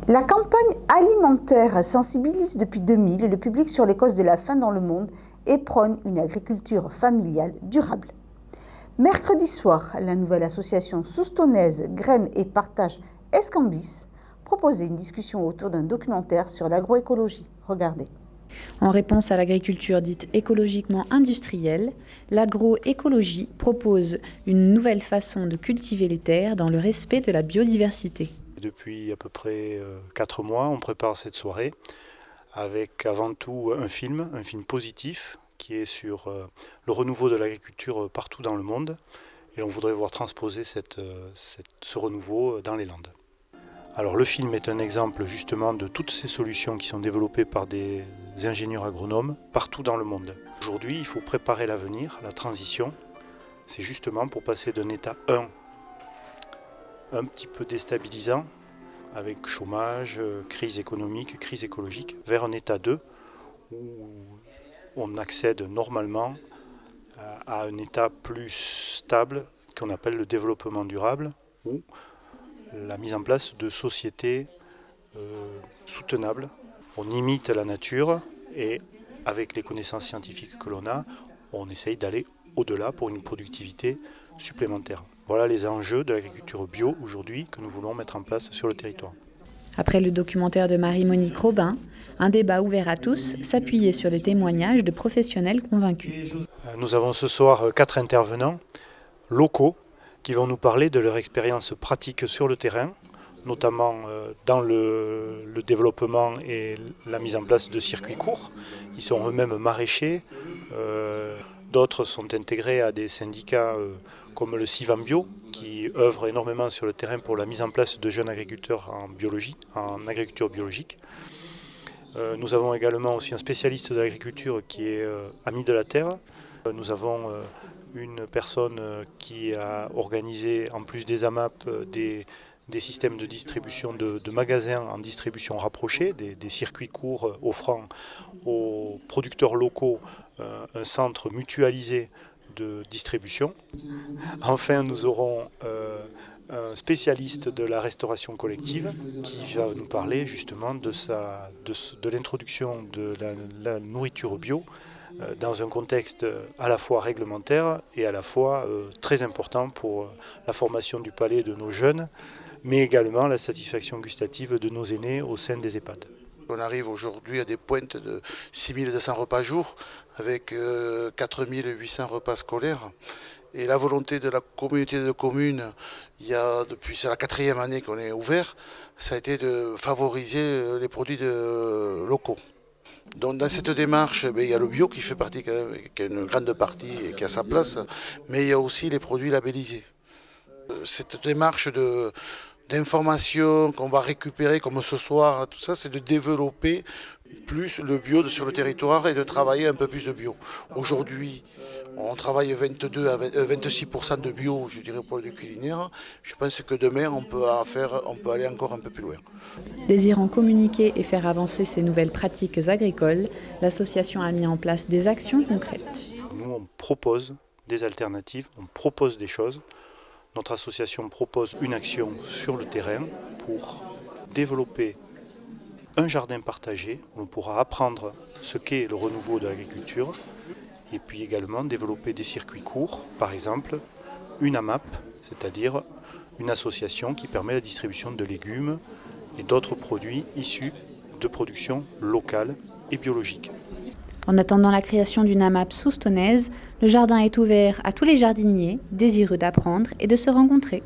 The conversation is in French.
La campagne alimentaire sensibilise depuis 2000 le public sur les causes de la faim dans le monde et prône une agriculture familiale durable. Mercredi soir, la nouvelle association soustaunaise Graines et Partage Escambis proposait une discussion autour d'un documentaire sur l'agroécologie. Regardez. En réponse à l'agriculture dite écologiquement industrielle, l'agroécologie propose une nouvelle façon de cultiver les terres dans le respect de la biodiversité. Depuis à peu près 4 mois, on prépare cette soirée avec avant tout un film positif qui est sur le renouveau de l'agriculture partout dans le monde. Et on voudrait voir transposer ce renouveau dans les Landes. Alors le film est un exemple justement de toutes ces solutions qui sont développées par des ingénieurs agronomes partout dans le monde. Aujourd'hui, il faut préparer l'avenir, la transition. C'est justement pour passer d'un état 1 un petit peu déstabilisant, avec chômage, crise économique, crise écologique, vers un état 2 où on accède normalement à un état plus stable qu'on appelle le développement durable, ou la mise en place de sociétés soutenables. On imite la nature et avec les connaissances scientifiques que l'on a, on essaye d'aller au-delà pour une productivité supplémentaire. Voilà les enjeux de l'agriculture bio aujourd'hui que nous voulons mettre en place sur le territoire. Après le documentaire de Marie-Monique Robin, un débat ouvert à tous s'appuyait sur des témoignages de professionnels convaincus. Nous avons ce soir 4 intervenants locaux qui vont nous parler de leur expérience pratique sur le terrain, notamment dans le développement et la mise en place de circuits courts. Ils sont eux-mêmes maraîchers, d'autres sont intégrés à des syndicats comme le Civan Bio, qui œuvre énormément sur le terrain pour la mise en place de jeunes agriculteurs en agriculture biologique. Nous avons également aussi un spécialiste de l'agriculture qui est ami de la terre. Nous avons une personne qui a organisé, en plus des AMAP, des systèmes de distribution de magasins en distribution rapprochée, des circuits courts offrant aux producteurs locaux un centre mutualisé de distribution. Enfin, nous aurons un spécialiste de la restauration collective qui va nous parler justement de l'introduction de la nourriture bio dans un contexte à la fois réglementaire et à la fois très important pour la formation du palais de nos jeunes, mais également la satisfaction gustative de nos aînés au sein des EHPAD. On arrive aujourd'hui à des pointes de 6200 repas jour avec 4800 repas scolaires. Et la volonté de la communauté de communes, c'est la 4e année qu'on est ouvert, ça a été de favoriser les produits locaux. Donc dans cette démarche, il y a le bio qui fait partie, qui a une grande partie et qui a sa place, mais il y a aussi les produits labellisés. Cette démarche d'information qu'on va récupérer comme ce soir, tout ça, c'est de développer plus le bio sur le territoire et de travailler un peu plus de bio. Aujourd'hui, on travaille 22 à 26% de bio, je dirais, pour le culinaire. Je pense que demain, on peut aller encore un peu plus loin. Désirant communiquer et faire avancer ces nouvelles pratiques agricoles, l'association a mis en place des actions concrètes. Nous, on propose des alternatives, on propose des choses. Notre association propose une action sur le terrain pour développer un jardin partagé où on pourra apprendre ce qu'est le renouveau de l'agriculture et puis également développer des circuits courts, par exemple une AMAP, c'est-à-dire une association qui permet la distribution de légumes et d'autres produits issus de production locale et biologique. En attendant la création d'une AMAP soustaunaise, le jardin est ouvert à tous les jardiniers désireux d'apprendre et de se rencontrer.